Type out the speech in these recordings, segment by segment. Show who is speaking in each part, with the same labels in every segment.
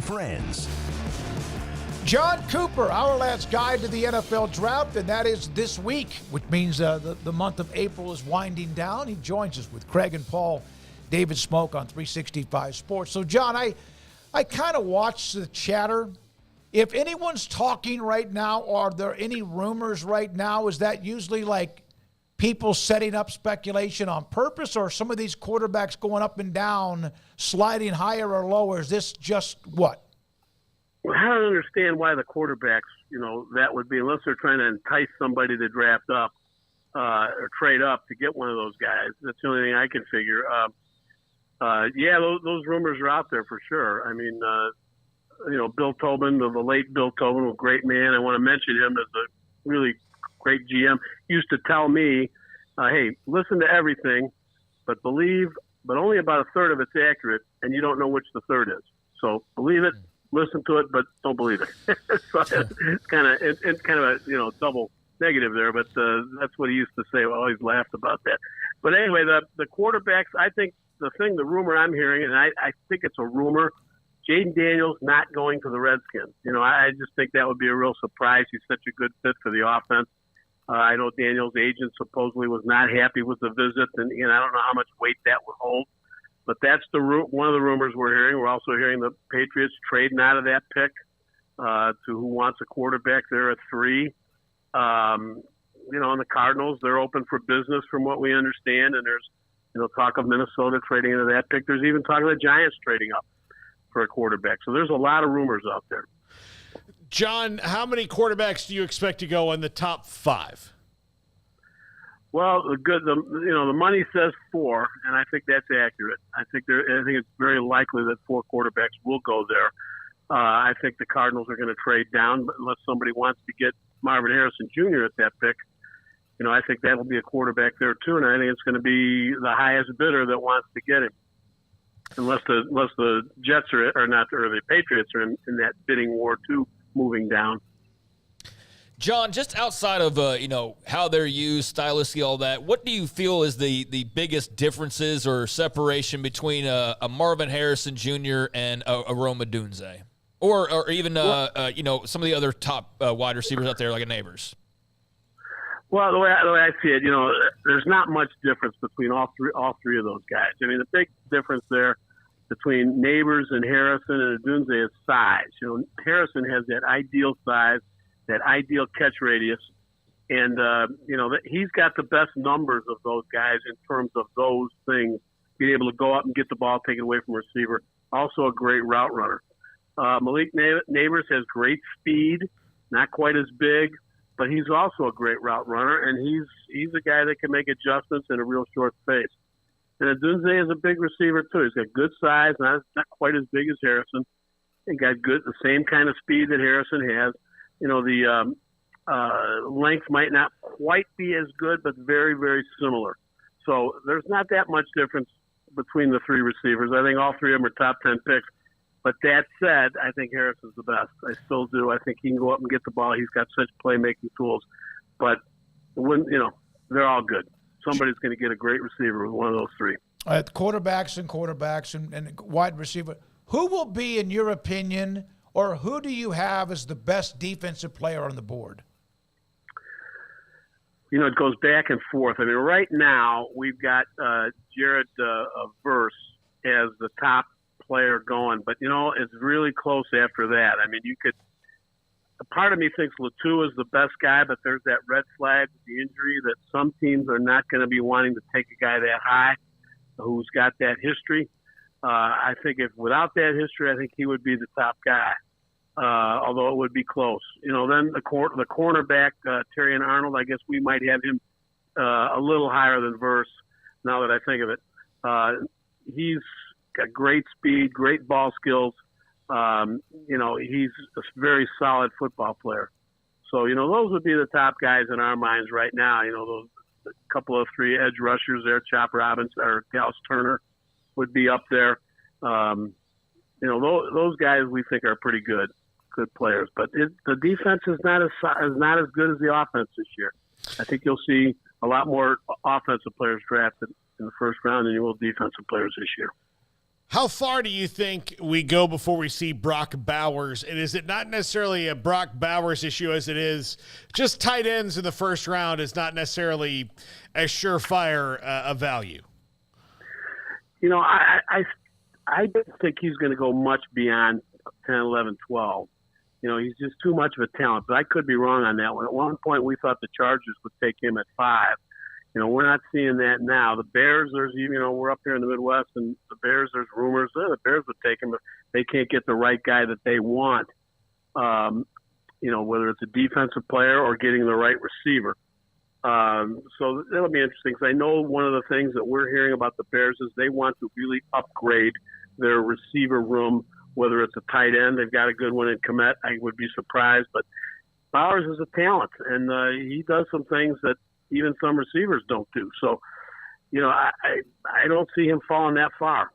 Speaker 1: friends.
Speaker 2: Jon Cooper, Ourlads guide to the NFL draft, and that is this week, which means the month of April is winding down. He joins us with Craig and Paul, David Smoak on 365 Sports. So, John, I kind of watch the chatter. If anyone's talking right now, or are there any rumors right now, is that usually like people setting up speculation on purpose, or some of these quarterbacks going up and down, sliding higher or lower? Is this just what?
Speaker 3: Well, I don't understand why the quarterbacks, that would be, unless they're trying to entice somebody to draft up or trade up to get one of those guys. That's the only thing I can figure. Those rumors are out there for sure. I mean, Bill Tobin, the late Bill Tobin, a great man. I want to mention him as a really great GM. He used to tell me, hey, listen to everything, but only about a third of it's accurate, and you don't know which the third is. So believe it. Listen to it, but don't believe it. So it's kind of a double negative there, but that's what he used to say. I always laughed about that. But anyway, the quarterbacks, I think the rumor I'm hearing, and I think it's a rumor, Jaden Daniels not going to the Redskins. I just think that would be a real surprise. He's such a good fit for the offense. I know Daniels' agent supposedly was not happy with the visit, and I don't know how much weight that would hold. But that's one of the rumors we're hearing. We're also hearing the Patriots trading out of that pick to who wants a quarterback there at 3. And the Cardinals, they're open for business from what we understand. And there's, talk of Minnesota trading into that pick. There's even talk of the Giants trading up for a quarterback. So there's a lot of rumors out there.
Speaker 4: John, how many quarterbacks do you expect to go in the top 5?
Speaker 3: Well, the money says 4, and I think that's accurate. I think it's very likely that 4 quarterbacks will go there. I think the Cardinals are going to trade down, but unless somebody wants to get Marvin Harrison Jr. at that pick. I think that'll be a quarterback there too, and I think it's going to be the highest bidder that wants to get him. Unless the Jets or the Patriots are in that bidding war too, moving down.
Speaker 5: John, just outside of how they're used, stylistically, all that, what do you feel is the biggest differences or separation between a Marvin Harrison Jr. and a Rome Odunze, or even some of the other top wide receivers out there like a Neighbors?
Speaker 3: Well, the way I see it, there's not much difference between all three of those guys. I mean, the big difference there between Neighbors and Harrison and Odunze is size. Harrison has that ideal size, that ideal catch radius, and he's got the best numbers of those guys in terms of those things, being able to go up and get the ball taken away from a receiver. Also a great route runner. Malik Neighbors has great speed, not quite as big, but he's also a great route runner, and he's a guy that can make adjustments in a real short space. And Odunze is a big receiver too. He's got good size, not quite as big as Harrison, and got the same kind of speed that Harrison has. The length might not quite be as good, but very, very similar. So there's not that much difference between the 3 receivers. I think all 3 of them are top 10 picks. But that said, I think Harrison's the best. I still do. I think he can go up and get the ball. He's got such playmaking tools. But they're all good. Somebody's going to get a great receiver with one of those 3.
Speaker 2: Quarterbacks and wide receiver. Who will be, in your opinion, or who do you have as the best defensive player on the board?
Speaker 3: It goes back and forth. I mean, right now we've got Jared Verse as the top player going, but it's really close after that. I mean, a part of me thinks Latou is the best guy, but there's that red flag with the injury that some teams are not going to be wanting to take a guy that high who's got that history. I think if without that history, I think he would be the top guy. Although it would be close. Then the cornerback, Terrion Arnold, I guess we might have him a little higher than Verse now that I think of it. He's got great speed, great ball skills. He's a very solid football player. So, those would be the top guys in our minds right now. Those a couple of 3 edge rushers there, Chop Robbins or Dallas Turner would be up there. Those guys we think are pretty good players. But the defense is not as good as the offense this year. I think you'll see a lot more offensive players drafted in the first round than you will defensive players this year.
Speaker 4: How far do you think we go before we see Brock Bowers? And is it not necessarily a Brock Bowers issue as it is just tight ends in the first round is not necessarily a surefire a value?
Speaker 3: You know, I don't think he's going to go much beyond 10, 11, 12. You know, he's just too much of a talent. But I could be wrong on that one. At one point, we thought the Chargers would take him at 5. You know, we're not seeing that now. The Bears, we're up here in the Midwest, and the Bears, there's rumors the Bears would take him if they can't get the right guy that they want. You know, whether it's a defensive player or getting the right receiver. So that'll be interesting because I know one of the things that we're hearing about the Bears is they want to really upgrade their receiver room, whether it's a tight end. They've got a good one in Komet. I would be surprised, but Bowers is a talent, and he does some things that even some receivers don't do. So, you know, I don't see him falling that far.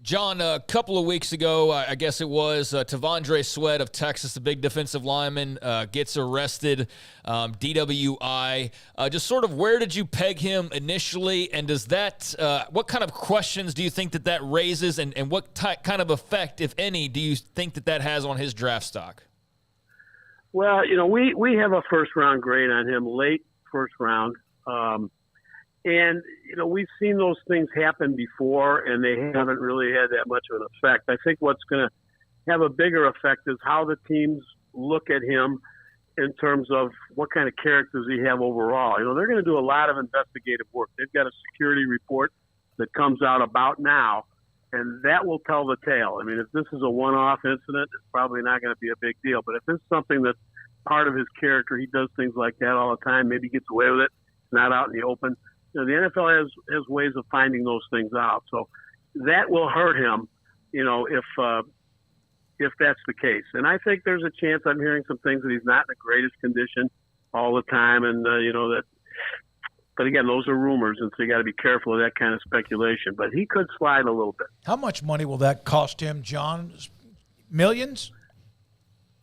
Speaker 5: John, a couple of weeks ago, I guess it was, Tavondre Sweat of Texas, the big defensive lineman, gets arrested, DWI. Just sort of where did you peg him initially, and does that what kind of questions do you think that raises, and what kind of effect, if any, do you think that has on his draft stock?
Speaker 3: Well, you know, we have a first-round grade on him, late first round. And, you know, we've seen those things happen before, and they haven't really had that much of an effect. I think what's going to have a bigger effect is how the teams look at him in terms of what kind of characters he have overall. You know, they're going to do a lot of investigative work. They've got a security report that comes out about now, and that will tell the tale. I mean, if this is a one-off incident, it's probably not going to be a big deal. But if it's something that's part of his character, he does things like that all the time, maybe gets away with it, not out in the open. You know, the NFL has ways of finding those things out. So that will hurt him, you know, if that's the case. And I think there's a chance. I'm hearing some things that he's not in the greatest condition all the time. And, you know, that, but again, those are rumors. And so you got to be careful of that kind of speculation, but he could slide a little bit.
Speaker 2: How much money will that cost him, John? Millions?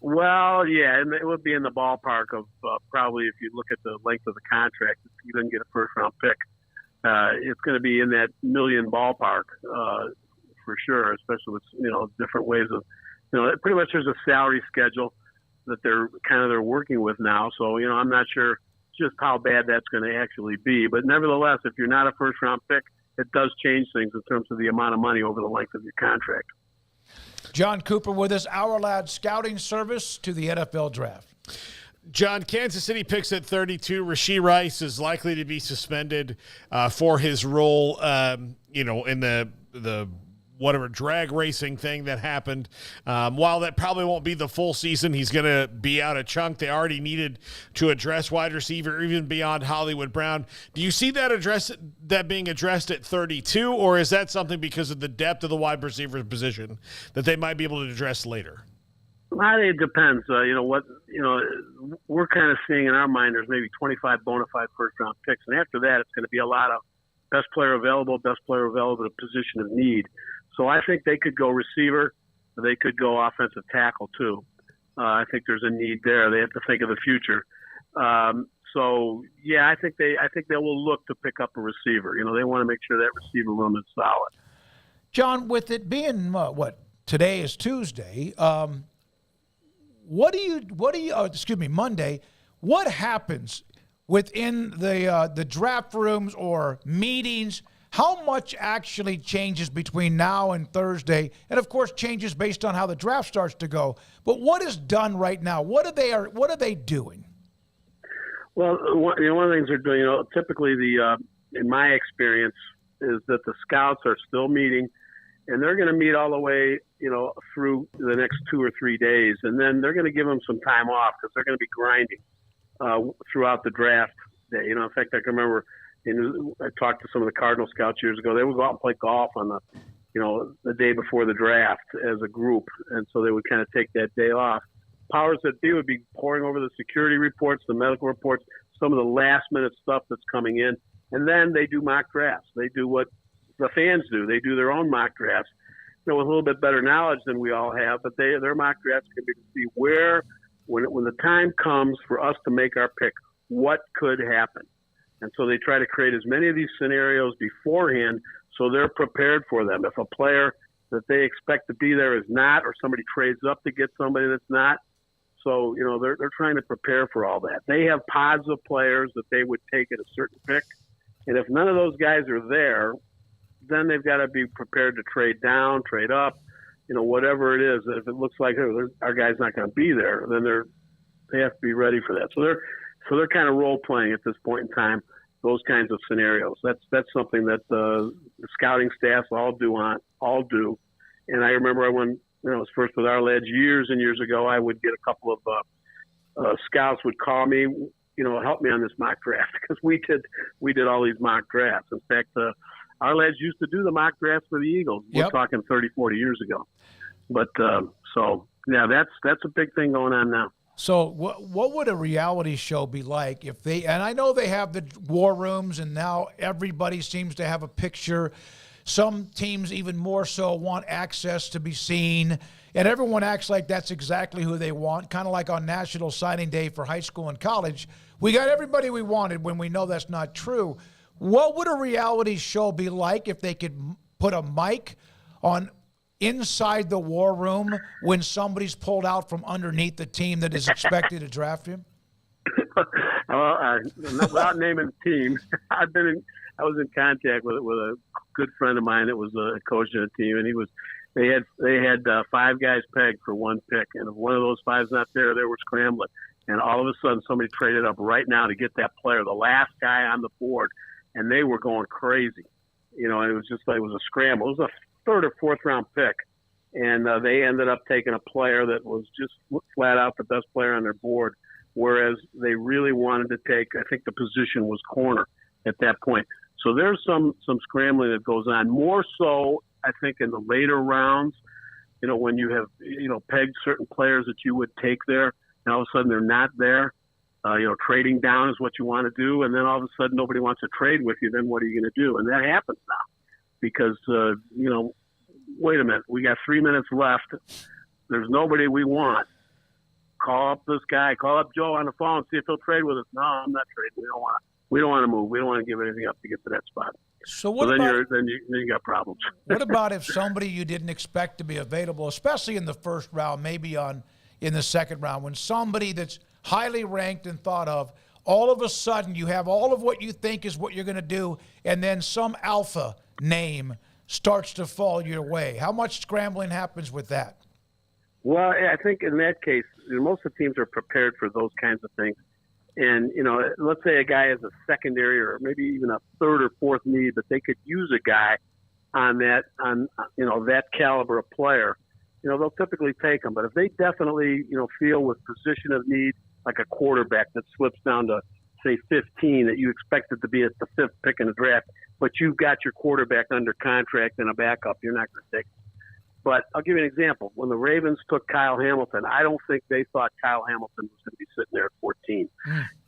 Speaker 3: Well, yeah, and it would be in the ballpark of probably, if you look at the length of the contract, if he doesn't get a first-round pick, it's going to be in that million ballpark for sure, especially with, you know, different ways of, you know, pretty much there's a salary schedule that they're working with now. So, you know, I'm not sure just how bad that's going to actually be. But nevertheless, if you're not a first-round pick, it does change things in terms of the amount of money over the length of your contract.
Speaker 2: Jon Cooper with us, Ourlads scouting service to the NFL draft.
Speaker 4: John, Kansas City picks at 32. Rashee Rice is likely to be suspended for his role, you know, in the whatever drag racing thing that happened. While that probably won't be the full season, he's going to be out a chunk. They already needed to address wide receiver even beyond Hollywood Brown. Do you see that being addressed at 32, or is that something because of the depth of the wide receiver position that they might be able to address later?
Speaker 3: Well, it depends. You know what? You know, we're kind of seeing in our mind there's maybe 25 bona fide first-round picks, and after that, it's going to be a lot of best player available at a position of need. So I think they could go receiver. They could go offensive tackle too. I think there's a need there. They have to think of the future. So yeah, I think they will look to pick up a receiver. You know, they want to make sure that receiver room is solid.
Speaker 2: John, with it being today is Tuesday. Monday. What happens within the draft rooms or meetings? How much actually changes between now and Thursday? And of course, changes based on how the draft starts to go. But what is done right now? What are they doing?
Speaker 3: Well, one of the things they're doing, you know, typically in my experience, is that the scouts are still meeting, and they're going to meet all the way, you know, through the next 2 or 3 days, and then they're going to give them some time off because they're going to be grinding throughout the draft day. You know, in fact, I can remember. I talked to some of the Cardinal scouts years ago. They would go out and play golf on the day before the draft as a group, and so they would kind of take that day off. Powers that be would be poring over the security reports, the medical reports, some of the last-minute stuff that's coming in, and then they do mock drafts. They do what the fans do. They do their own mock drafts, you know, with a little bit better knowledge than we all have. But their mock drafts can be to see where, when the time comes for us to make our pick, what could happen. And so they try to create as many of these scenarios beforehand so they're prepared for them. If a player that they expect to be there is not, or somebody trades up to get somebody that's not, so they're trying to prepare for all that. They have pods of players that they would take at a certain pick, and if none of those guys are there, then they've got to be prepared to trade down, trade up, whatever it is. If it looks like our guy's not going to be there, then they have to be ready for that. So they're kind of role playing at this point in time, those kinds of scenarios. That's something that the scouting staffs all do. And I remember when I was first with Ourlads years and years ago, I would get a couple of scouts would call me, help me on this mock draft, because we did all these mock drafts. In fact, Ourlads used to do the mock drafts for the Eagles. We're talking 30, 40 years ago. But that's a big thing going on now.
Speaker 2: So what would a reality show be like if they, and I know they have the war rooms and now everybody seems to have a picture. Some teams even more so want access to be seen, and everyone acts like that's exactly who they want, kind of like on National Signing Day for high school and college. We got everybody we wanted when we know that's not true. What would a reality show be like if they could put a mic on inside the war room when somebody's pulled out from underneath the team that is expected to draft him?
Speaker 3: Well, without naming the team, I was in contact with a good friend of mine that was a coach of the team, and they had 5 guys pegged for 1 pick, and if one of those 5's not there, they were scrambling, and all of a sudden somebody traded up right now to get that player, the last guy on the board, and they were going crazy. It was just like it was a scramble. It was a 3rd or 4th round pick, and they ended up taking a player that was just flat out the best player on their board, whereas they really wanted to take, I think the position was corner at that point. So there's some scrambling that goes on, more so I think in the later rounds, when you have pegged certain players that you would take there, and all of a sudden they're not there. Trading down is what you want to do, and then all of a sudden nobody wants to trade with you. Then what are you going to do? And that happens now because, wait a minute, we got 3 minutes left. There's nobody we want. Call up this guy. Call up Joe on the phone. See if he'll trade with us. No, I'm not trading. We don't want to move. We don't want to give anything up to get to that spot.
Speaker 2: So
Speaker 3: then you got problems.
Speaker 2: What about if somebody you didn't expect to be available, especially in the first round, maybe in the second round, when somebody that's highly ranked and thought of, all of a sudden you have all of what you think is what you're going to do, and then some alpha name starts to fall your way? How much scrambling happens with that?
Speaker 3: Well, I think in that case, most of the teams are prepared for those kinds of things. And, let's say a guy has a secondary or maybe even a 3rd or 4th need, but they could use a guy on that caliber of player. They'll typically take them. But if they definitely, feel with position of need, like a quarterback that slips down to, say, 15, that you expected to be at the 5th pick in the draft, but you've got your quarterback under contract and a backup, you're not going to take him. But I'll give you an example. When the Ravens took Kyle Hamilton, I don't think they thought Kyle Hamilton was going to be sitting there at 14.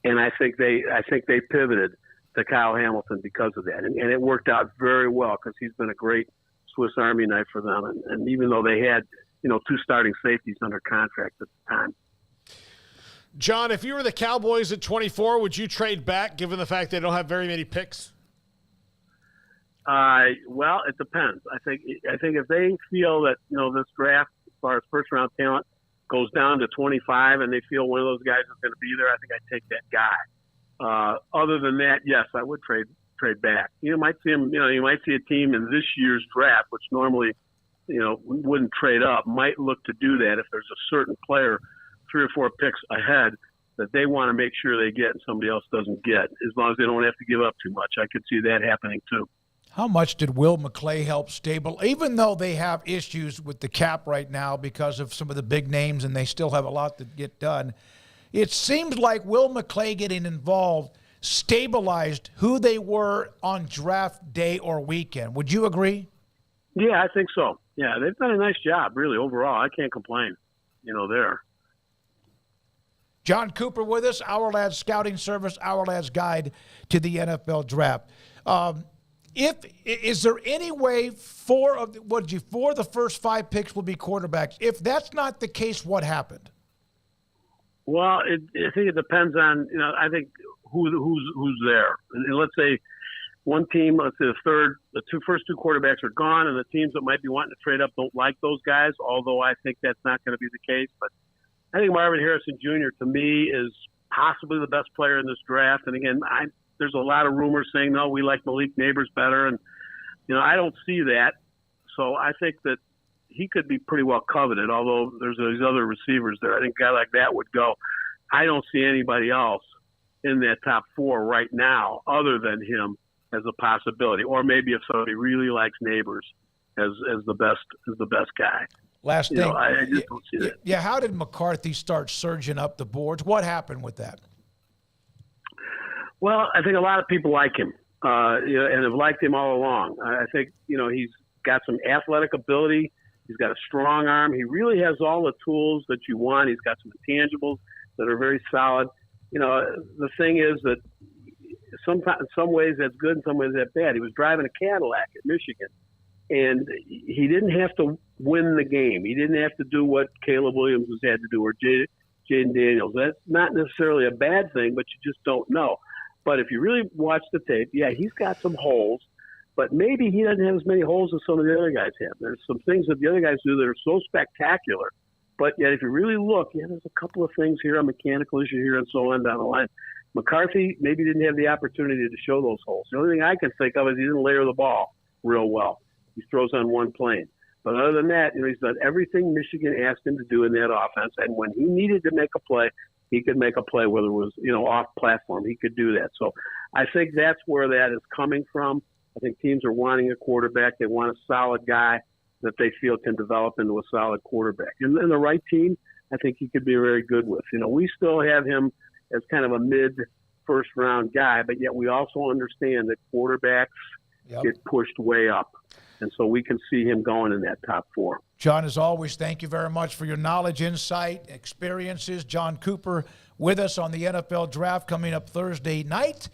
Speaker 3: And I think they pivoted to Kyle Hamilton because of that. And it worked out very well because he's been a great Swiss Army knife for them. And even though they had, 2 starting safeties under contract at the time.
Speaker 4: John, if you were the Cowboys at 24, would you trade back given the fact they don't have very many picks?
Speaker 3: Well, it depends. I think if they feel that, this draft, as far as first round talent, goes down to 25 and they feel one of those guys is going to be there, I think I'd take that guy. Other than that, yes, I would trade back. You might see him, you might see a team in this year's draft, which normally, wouldn't trade up, might look to do that if there's a certain player 3 or 4 picks ahead that they want to make sure they get and somebody else doesn't get, as long as they don't have to give up too much. I could see that happening too.
Speaker 2: How much did Will McClay help stable, even though they have issues with the cap right now because of some of the big names and they still have a lot to get done? It seems like Will McClay getting involved stabilized who they were on draft day or weekend. Would you agree?
Speaker 3: Yeah, I think so. Yeah, they've done a nice job, really, overall. I can't complain, there.
Speaker 2: Jon Cooper with us, Ourlads Scouting Service, Ourlads Guide to the NFL Draft. Is there any way 4 of the first 5 picks will be quarterbacks? If that's not the case, what happened?
Speaker 3: Well, I think it depends on I think who's there. And let's say one team, let's say the first two quarterbacks are gone, and the teams that might be wanting to trade up don't like those guys, although I think that's not going to be the case. But I think Marvin Harrison Jr., to me, is possibly the best player in this draft. And again, there's a lot of rumors saying, no, we like Malik Neighbors better. And, I don't see that. So I think that he could be pretty well coveted, although there's these other receivers there. I think a guy like that would go. I don't see anybody else in that top four right now other than him as a possibility. Or maybe if somebody really likes Neighbors as the best guy.
Speaker 2: Last thing.
Speaker 3: I just don't see that.
Speaker 2: Yeah, how did McCarthy start surging up the boards? What happened with that?
Speaker 3: Well, I think a lot of people like him, and have liked him all along. I think, he's got some athletic ability. He's got a strong arm. He really has all the tools that you want. He's got some intangibles that are very solid. The thing is that sometimes, in some ways that's good, in some ways that's bad. He was driving a Cadillac at Michigan, and he didn't have to win the game. He didn't have to do what Caleb Williams has had to do or Jaden Daniels. That's not necessarily a bad thing, but you just don't know. But if you really watch the tape, yeah, he's got some holes, but maybe he doesn't have as many holes as some of the other guys have. There's some things that the other guys do that are so spectacular, but yet if you really look, there's a couple of things here, a mechanical issue here, and so on down the line. McCarthy maybe didn't have the opportunity to show those holes. The only thing I can think of is he didn't layer the ball real well. He throws on one plane. But other than that, he's done everything Michigan asked him to do in that offense, and when he needed to make a play, he could make a play, whether it was, off platform. He could do that. So I think that's where that is coming from. I think teams are wanting a quarterback. They want a solid guy that they feel can develop into a solid quarterback. And the right team, I think he could be very good with. We still have him as kind of a mid-first round guy, but yet we also understand that quarterbacks get pushed way up. And so we can see him going in that top four.
Speaker 2: Jon, as always, thank you very much for your knowledge, insight, experiences. Jon Cooper with us on the NFL Draft coming up Thursday night.